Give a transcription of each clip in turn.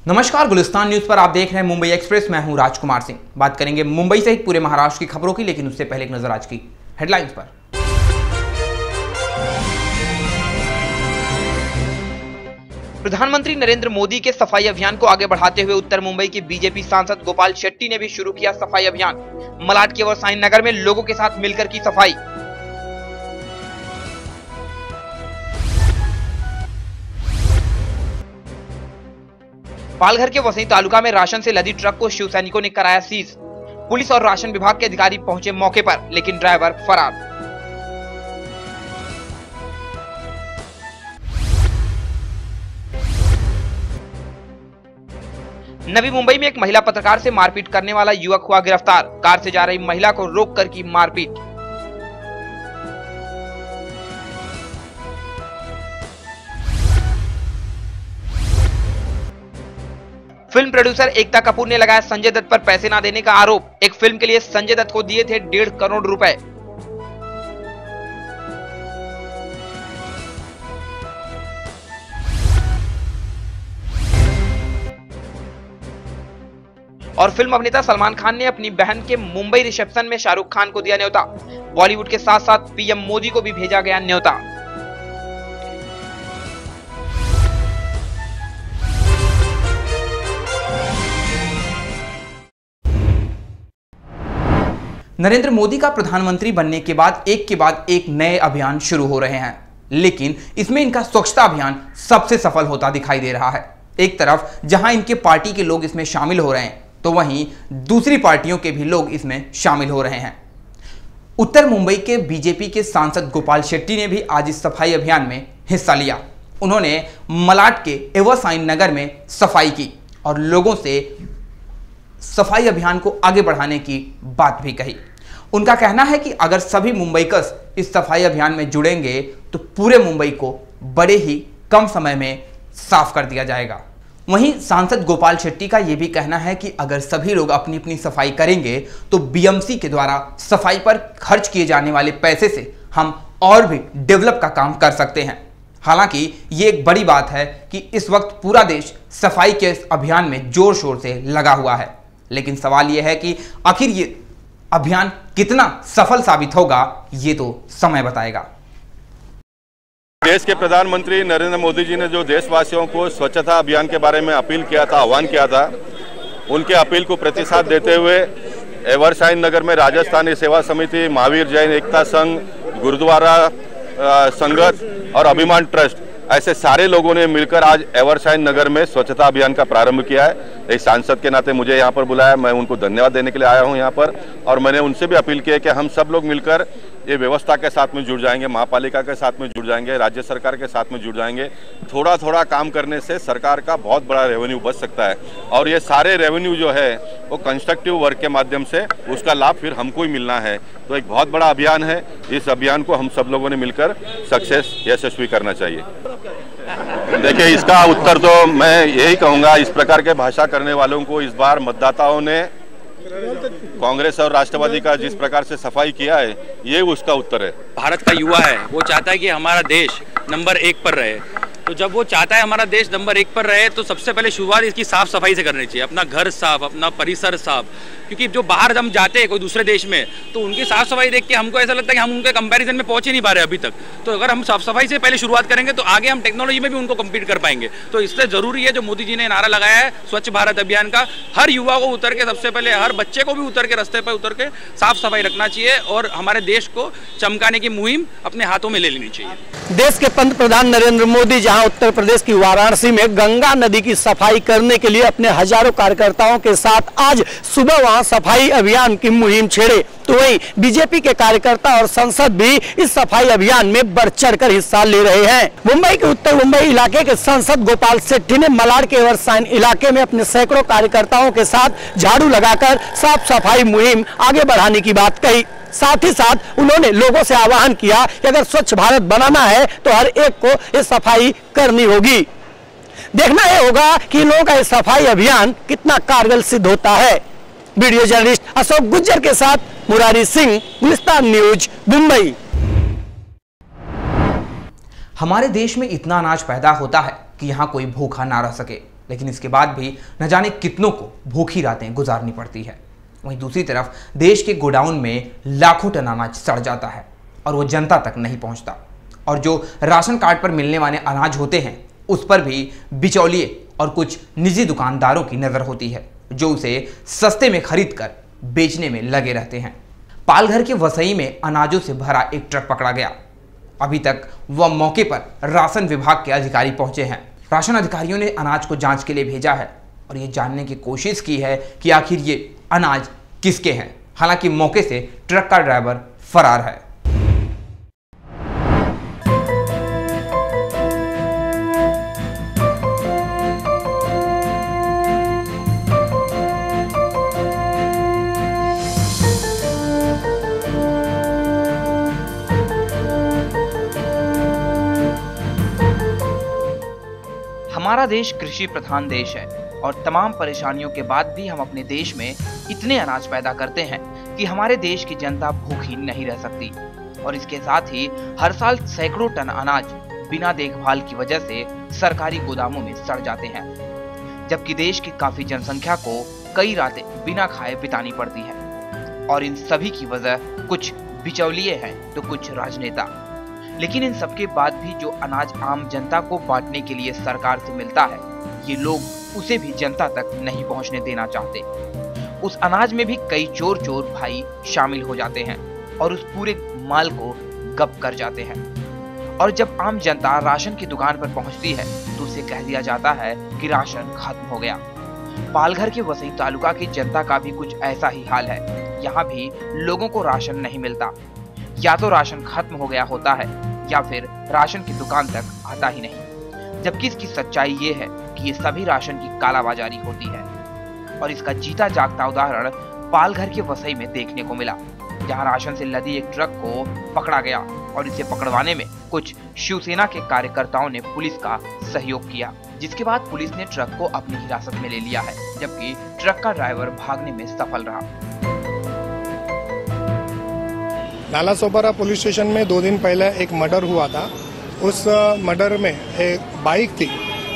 नमस्कार, गुलिस्तान न्यूज पर आप देख रहे हैं मुंबई एक्सप्रेस। मैं हूं राजकुमार सिंह। बात करेंगे मुंबई सहित पूरे महाराष्ट्र की खबरों की, लेकिन उससे पहले एक नजर आज की हेडलाइंस पर। प्रधानमंत्री नरेंद्र मोदी के सफाई अभियान को आगे बढ़ाते हुए उत्तर मुंबई के बीजेपी सांसद गोपाल शेट्टी ने भी शुरू किया सफाई अभियान। मलाड के व्यवसायी नगर में लोगों के साथ मिलकर की सफाई। पालघर के वसई तालुका में राशन से लदी ट्रक को शिव सैनिकों ने कराया सीज। पुलिस और राशन विभाग के अधिकारी पहुंचे मौके पर, लेकिन ड्राइवर फरार। नवी मुंबई में एक महिला पत्रकार से मारपीट करने वाला युवक हुआ गिरफ्तार। कार से जा रही महिला को रोककर की मारपीट। फिल्म प्रोड्यूसर एकता कपूर ने लगाया संजय दत्त पर पैसे ना देने का आरोप। एक फिल्म के लिए संजय दत्त को दिए थे 1.5 करोड़ रुपए। और फिल्म अभिनेता सलमान खान ने अपनी बहन के मुंबई रिसेप्शन में शाहरुख खान को दिया न्योता। बॉलीवुड के साथ साथ पीएम मोदी को भी भेजा गया न्योता। नरेंद्र मोदी का प्रधानमंत्री बनने के बाद एक नए अभियान शुरू हो रहे हैं, लेकिन इसमें इनका स्वच्छता अभियान सबसे सफल होता दिखाई दे रहा है। एक तरफ जहां इनके पार्टी के लोग इसमें शामिल हो रहे हैं, तो वहीं दूसरी पार्टियों के भी लोग इसमें शामिल हो रहे हैं। उत्तर मुंबई के बीजेपी के सांसद गोपाल शेट्टी ने भी आज इस सफाई अभियान में हिस्सा लिया। उन्होंने मलाड के एवरसाइन नगर में सफाई की और लोगों से सफाई अभियान को आगे बढ़ाने की बात भी कही। उनका कहना है कि अगर सभी मुंबईकर्स इस सफाई अभियान में जुड़ेंगे तो पूरे मुंबई को बड़े ही कम समय में साफ कर दिया जाएगा। वहीं सांसद गोपाल शेट्टी का यह भी कहना है कि अगर सभी लोग अपनी अपनी सफाई करेंगे तो बीएमसी के द्वारा सफाई पर खर्च किए जाने वाले पैसे से हम और भी डेवलप का काम कर सकते हैं। हालांकि ये एक बड़ी बात है कि इस वक्त पूरा देश सफाई के इस अभियान में जोर शोर से लगा हुआ है, लेकिन सवाल यह है कि आखिर ये अभियान कितना सफल साबित होगा, ये तो समय बताएगा। देश के प्रधानमंत्री नरेंद्र मोदी जी ने जो देशवासियों को स्वच्छता अभियान के बारे में अपील किया था, आह्वान किया था, उनके अपील को प्रतिसाद देते हुए एवरसाइन नगर में राजस्थानी सेवा समिति, महावीर जैन एकता संघ, गुरुद्वारा संगत और अभिमान ट्रस्ट, ऐसे सारे लोगों ने मिलकर आज एवरसाइन नगर में स्वच्छता अभियान का प्रारंभ किया है। एक सांसद के नाते मुझे यहाँ पर बुलाया, मैं उनको धन्यवाद देने के लिए आया हूँ यहाँ पर। और मैंने उनसे भी अपील की है कि हम सब लोग मिलकर ये व्यवस्था के साथ में जुड़ जाएंगे, महापालिका के साथ में जुड़ जाएंगे, राज्य सरकार के साथ में जुड़ जाएंगे। थोड़ा थोड़ा काम करने से सरकार का बहुत बड़ा रेवेन्यू बच सकता है और ये सारे रेवेन्यू जो है वो कंस्ट्रक्टिव वर्क के माध्यम से उसका लाभ फिर हमको ही मिलना है। तो एक बहुत बड़ा अभियान है, इस अभियान को हम सब लोगों ने मिलकर यशस्वी करना चाहिए। देखिए, इसका उत्तर तो मैं यही कहूँगा, इस प्रकार के भाषा करने वालों को इस बार मतदाताओं ने कांग्रेस और राष्ट्रवादी का जिस प्रकार से सफाई किया है, ये उसका उत्तर है। भारत का युवा है, वो चाहता है कि हमारा देश नंबर 1 पर रहे। तो जब वो चाहता है हमारा देश नंबर 1 पर रहे, तो सबसे पहले शुरुआत इसकी साफ सफाई से करनी चाहिए। अपना घर साफ, अपना परिसर साफ, क्योंकि जो बाहर हम जाते हैं कोई दूसरे देश में, तो उनकी साफ सफाई देख के हमको ऐसा लगता है कि हम उनके कंपैरिजन में पहुंच ही नहीं पा रहे अभी तक। तो अगर हम साफ सफाई से पहले शुरुआत करेंगे तो आगे हम टेक्नोलॉजी में भी उनको कम्पीट कर पाएंगे। तो इसलिए जरूरी है जो मोदी जी ने नारा लगाया है स्वच्छ भारत अभियान का, हर युवा को उतर के, सबसे पहले हर बच्चे को भी उतर के, रास्ते पर उतर के साफ सफाई रखना चाहिए और हमारे देश को चमकाने की मुहिम अपने हाथों में ले लेनी चाहिए। देश के पंतप्रधान नरेंद्र मोदी जी जहां उत्तर प्रदेश की वाराणसी में गंगा नदी की सफाई करने के लिए अपने हजारों कार्यकर्ताओं के साथ आज सुबह वहां सफाई अभियान की मुहिम छेड़े, तो वहीं बीजेपी के कार्यकर्ता और सांसद भी इस सफाई अभियान में बढ़ चढ़कर हिस्सा ले रहे हैं। मुंबई के उत्तर मुंबई इलाके के सांसद गोपाल शेट्टी ने मलाड के एवरसाइन इलाके में अपने सैकड़ों कार्यकर्ताओं के साथ झाड़ू लगाकर साफ सफाई मुहिम आगे बढ़ाने की बात कही। साथ ही साथ उन्होंने लोगों से आह्वान किया कि अगर स्वच्छ भारत बनाना है तो हर एक को ये सफाई करनी होगी। देखना यह होगा कि इन लोगों का ये सफाई अभियान कितना कारगर सिद्ध होता है। वीडियो जर्नलिस्ट अशोक गुज्जर के साथ मुरारी सिंह, गुलिस्तान न्यूज, मुंबई। हमारे देश में इतना अनाज पैदा होता है कि यहाँ कोई भूखा ना रह सके, लेकिन इसके बाद भी न जाने कितनों को भूखी रातें गुजारनी पड़ती है। वहीं दूसरी तरफ देश के गोडाउन में लाखों टन अनाज सड़ जाता है और वो जनता तक नहीं पहुंचता, और जो राशन कार्ड पर मिलने वाले अनाज होते हैं उस पर भी बिचौलिए और कुछ निजी दुकानदारों की नज़र होती है, जो उसे सस्ते में खरीद कर बेचने में लगे रहते हैं। पालघर के वसई में अनाजों से भरा एक ट्रक पकड़ा गया। अभी तक वह मौके पर राशन विभाग के अधिकारी पहुंचे हैं। राशन अधिकारियों ने अनाज को जांच के लिए भेजा है और ये जानने की कोशिश की है कि आखिर ये अनाज किसके हैं। हालांकि मौके से ट्रक का ड्राइवर फरार है। हमारा देश कृषि प्रधान देश है और तमाम परेशानियों के बाद भी हम अपने देश में इतने अनाज पैदा करते हैं कि हमारे देश की जनता भूखी नहीं रह सकती। और इसके साथ ही हर साल सैकड़ों टन अनाज बिना देखभाल की वजह से सरकारी गोदामों में सड़ जाते हैं, जबकि देश की काफी जनसंख्या को कई रातें बिना खाए बितानी पड़ती है। और इन सभी की वजह कुछ बिचौलिए हैं तो कुछ राजनेता। लेकिन इन सबके बाद भी जो अनाज आम जनता को बांटने के लिए सरकार से मिलता है, ये लोग उसे भी जनता तक नहीं पहुंचने देना चाहते। उस अनाज में भी कई चोर भाई शामिल हो जाते हैं और उस पूरे माल को गप कर जाते हैं। और जब आम जनता राशन की दुकान पर पहुंचती है तो उसे कह दिया जाता है कि राशन खत्म हो गया। पालघर के वसई तालुका की जनता का भी कुछ ऐसा ही हाल है। यहाँ भी लोगों को राशन नहीं मिलता, या तो राशन खत्म हो गया होता है या फिर राशन की दुकान तक आता ही नहीं। जबकि इसकी सच्चाई ये है कि ये सभी राशन की कालाबाजारी होती है। और इसका जीता जागता उदाहरण पालघर के वसई में देखने को मिला, जहां राशन से लदी एक ट्रक को पकड़ा गया और इसे पकड़वाने में कुछ शिवसेना के कार्यकर्ताओं ने पुलिस का सहयोग किया, जिसके बाद पुलिस ने ट्रक को अपनी हिरासत में ले लिया है, जबकि ट्रक का ड्राइवर भागने में सफल रहा। नालासोपारा पुलिस स्टेशन में 2 दिन पहले एक मर्डर हुआ था। उस मर्डर में एक बाइक थी,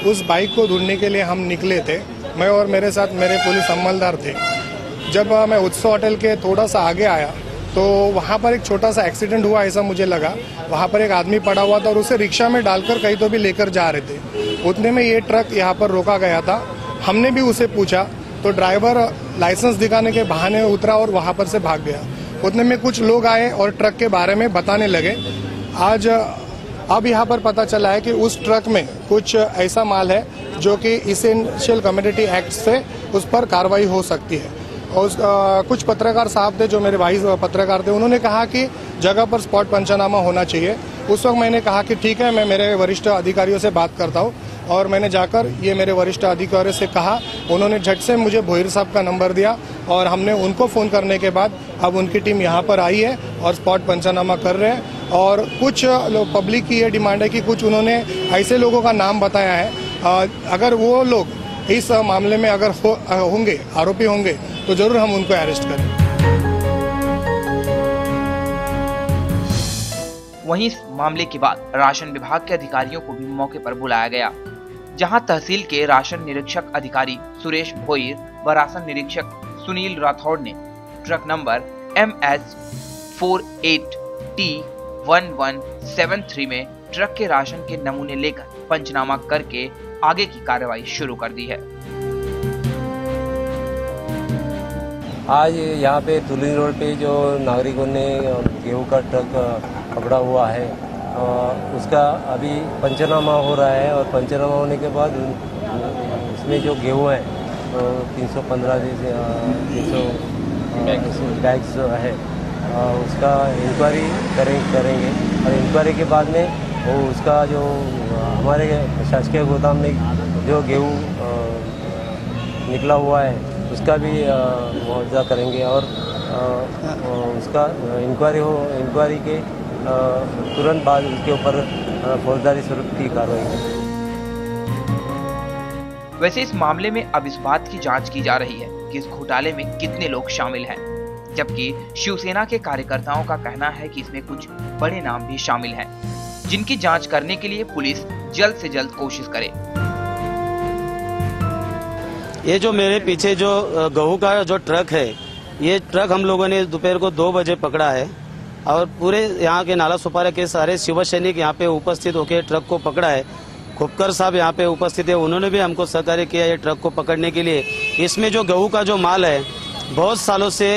उस बाइक को ढूंढने के लिए हम निकले थे, मैं और मेरे साथ मेरे पुलिस अमलदार थे। जब मैं उत्सव होटल के थोड़ा सा आगे आया तो वहाँ पर एक छोटा सा एक्सीडेंट हुआ ऐसा मुझे लगा। वहाँ पर एक आदमी पड़ा हुआ था और उसे रिक्शा में डालकर कहीं तो भी लेकर जा रहे थे। उतने में ये ट्रक यहाँ पर रोका गया था। हमने भी उसे पूछा तो ड्राइवर लाइसेंस दिखाने के बहाने उतरा और वहाँ पर से भाग गया। उतने में कुछ लोग आए और ट्रक के बारे में बताने लगे। अब यहाँ पर पता चला है कि उस ट्रक में कुछ ऐसा माल है जो कि इसेंशियल कमोडिटी एक्ट से उस पर कार्रवाई हो सकती है। और कुछ पत्रकार साहब थे जो मेरे भाई पत्रकार थे, उन्होंने कहा कि जगह पर स्पॉट पंचनामा होना चाहिए। उस वक्त मैंने कहा कि ठीक है, मैं मेरे वरिष्ठ अधिकारियों से बात करता हूँ। और मैंने जाकर ये मेरे वरिष्ठ अधिकारियों से कहा, उन्होंने झट से मुझे भोईर साहब का नंबर दिया और हमने उनको फ़ोन करने के बाद अब उनकी टीम यहाँ पर आई है और स्पॉट पंचनामा कर रहे हैं। और कुछ पब्लिक की ये डिमांड है कि कुछ उन्होंने ऐसे लोगों का नाम बताया है, अगर वो लोग इस मामले में अगर होंगे, आरोपी होंगे, तो जरूर हम उनको अरेस्ट करें। वहीं इस मामले के बाद राशन विभाग के अधिकारियों को भी मौके पर बुलाया गया, जहां तहसील के राशन निरीक्षक अधिकारी सुरेश भोईर व राशन निरीक्षक सुनील राठौड़ ने ट्रक नंबर MS 48T1173 में ट्रक के राशन के नमूने लेकर पंचनामा करके आगे की कार्रवाई शुरू कर दी है। आज यहाँ पे तुली रोड पे जो नागरिकों ने गेहूं का ट्रक पकड़ा हुआ है, उसका अभी पंचनामा हो रहा है और पंचनामा होने के बाद उसमें जो गेहूँ है तो 315 बैग्स है उसका इंक्वायरी करेंगे और इंक्वायरी के बाद में वो उसका जो हमारे शासकीय गोदाम में जो गेहूँ निकला हुआ है उसका भी मुआवजा करेंगे और उसका इंक्वायरी के तुरंत बाद उसके ऊपर फौजदारी स्वरूप की कार्रवाई है। वैसे इस मामले में अब इस बात की जांच की जा रही है कि इस घोटाले में कितने लोग शामिल हैं, जबकि शिवसेना के कार्यकर्ताओं का कहना है कि इसमें कुछ बड़े नाम भी शामिल हैं, जिनकी जांच करने के लिए पुलिस जल्द से जल्द कोशिश करे। ये जो मेरे पीछे जो गेहूं का जो ट्रक है, ये ट्रक हम लोगों ने दोपहर को 2 बजे पकड़ा है और पूरे यहाँ के नाला सुपारा के सारे शिव सैनिक यहाँ पे उपस्थित होकर ट्रक को पकड़ा है। खुपकर साहब यहाँ पे उपस्थित है, उन्होंने भी हमको सहकार्य किया ये ट्रक को पकड़ने के लिए। इसमें जो गेहूं का जो माल है बहुत सालों से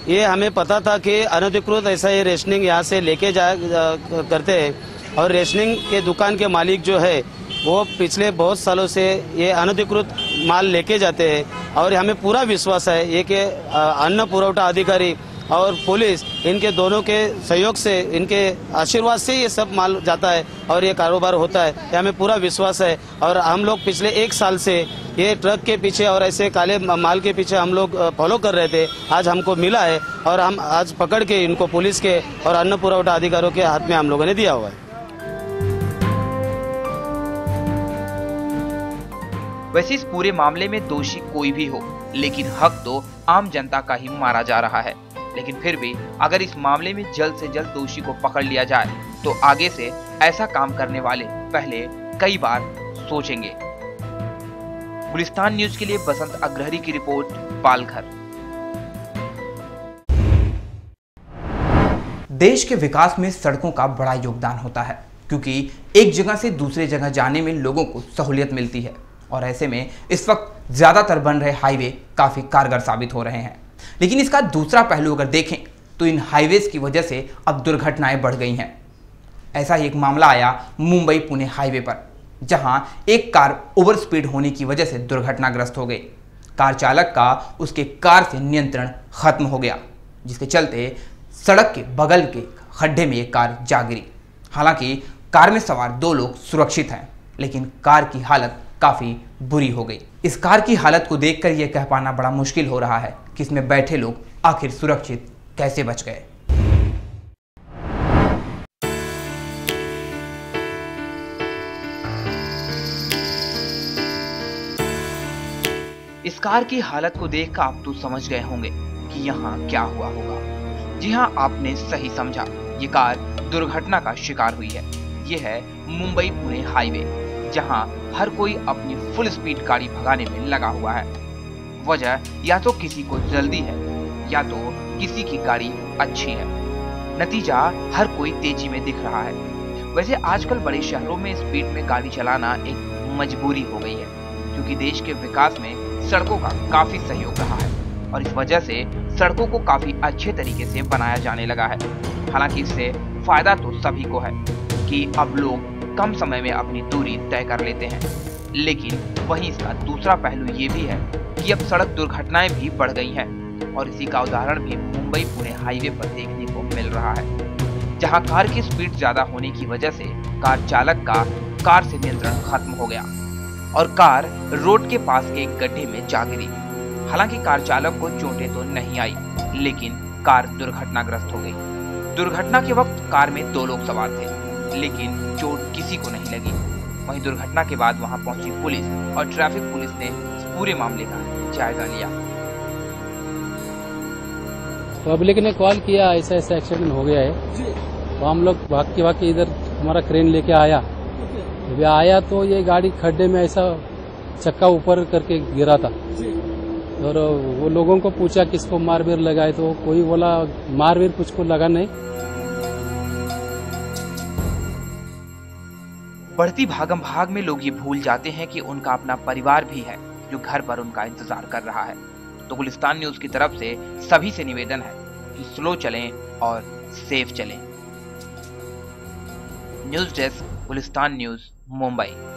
ये हमें पता था कि अनधिकृत ऐसा ये रेशनिंग यहाँ से लेके करते हैं और रेशनिंग के दुकान के मालिक जो है वो पिछले बहुत सालों से ये अनधिकृत माल लेके जाते हैं और हमें पूरा विश्वास है ये कि अन्न पुरवठा अधिकारी और पुलिस इनके दोनों के सहयोग से, इनके आशीर्वाद से ये सब माल जाता है और ये कारोबार होता है, ये हमें पूरा विश्वास है। और हम लोग पिछले 1 साल से ये ट्रक के पीछे और ऐसे काले माल के पीछे हम लोग फॉलो कर रहे थे। आज हमको मिला है और हम आज पकड़ के इनको पुलिस के और अन्न पुरवठा अधिकारियों के हाथ में हम लोगों ने दिया हुआ है। वैसे इस पूरे मामले में दोषी कोई भी हो, लेकिन हक तो आम जनता का ही मारा जा रहा है। लेकिन फिर भी अगर इस मामले में जल्द से जल्द दोषी को पकड़ लिया जाए तो आगे से ऐसा काम करने वाले पहले कई बार सोचेंगे। गुलिस्तान न्यूज के लिए बसंत अग्रहरी की रिपोर्ट, पालघर। देश के विकास में सड़कों का बड़ा योगदान होता है, क्योंकि एक जगह से दूसरे जगह जाने में लोगों को सहूलियत मिलती है और ऐसे में इस वक्त ज्यादातर बन रहे हाईवे काफी कारगर साबित हो रहे हैं। लेकिन इसका दूसरा पहलू अगर देखें तो इन हाईवेज की वजह से अब दुर्घटनाएं बढ़ गई हैं। ऐसा ही एक मामला आया मुंबई पुणे हाईवे पर, जहां एक कार ओवर स्पीड होने की वजह से दुर्घटनाग्रस्त हो गई। कार चालक का उसके कार से नियंत्रण खत्म हो गया, जिसके चलते सड़क के बगल के खड्डे में एक कार जा गिरी। हालांकि कार में सवार 2 लोग सुरक्षित हैं, लेकिन कार की हालत काफी बुरी हो गई। इस कार की हालत को देखकर यह कह पाना बड़ा मुश्किल हो रहा है कि इसमें बैठे लोग आखिर सुरक्षित कैसे बच गए। इस कार की हालत को देखकर आप तो समझ गए होंगे कि यहाँ क्या हुआ होगा। जी हाँ, आपने सही समझा, ये कार दुर्घटना का शिकार हुई है। ये है मुंबई पुणे हाईवे, जहां हर कोई अपनी फुल स्पीड गाड़ी भगाने में लगा हुआ है। वजह या तो किसी को जल्दी है या तो किसी की गाड़ी अच्छी है। नतीजा हर कोई तेजी में दिख रहा है। वैसे आजकल बड़े शहरों में स्पीड में गाड़ी चलाना एक मजबूरी हो गई है, क्योंकि देश के विकास में सड़कों का काफी सहयोग रहा है और इस वजह से सड़कों को काफी अच्छे तरीके से बनाया जाने लगा है। हालांकि इससे फायदा तो सभी को है कि अब लोग कम समय में अपनी दूरी तय कर लेते हैं, लेकिन वहीं इसका दूसरा पहलू ये भी है कि अब सड़क दुर्घटनाएं भी बढ़ गई हैं और इसी का उदाहरण भी मुंबई पुणे हाईवे पर देखने को मिल रहा है, जहां कार की स्पीड ज्यादा होने की वजह से कार चालक का कार से नियंत्रण खत्म हो गया और कार रोड के पास के एक गड्ढे में जा गिरी। हालांकि कार चालक को चोटें तो नहीं आई, लेकिन कार दुर्घटनाग्रस्त हो गई। दुर्घटना के वक्त कार में 2 लोग सवार थे, लेकिन चोट किसी को नहीं लगी। वहीं दुर्घटना के बाद वहां पहुंची पुलिस और ट्रैफिक पुलिस ने इस पूरे मामले का जायजा लिया। पब्लिक ने कॉल किया ऐसा ऐसा एक्सीडेंट हो गया है, तो हम लोग भाग के इधर हमारा क्रेन लेके आया। जब आया तो ये गाड़ी खड्डे में ऐसा चक्का ऊपर करके गिरा था और वो लोगों को पूछा किसको मारवीर लगाए, तो कोई बोला मारवीर कुछ को लगा नहीं। बढ़ती भागम भाग में लोग ये भूल जाते हैं कि उनका अपना परिवार भी है जो घर पर उनका इंतजार कर रहा है। तो गुलिस्तान न्यूज की तरफ से सभी से निवेदन है कि स्लो चलें और सेफ चलें। News desk, Gulistan news, Mumbai.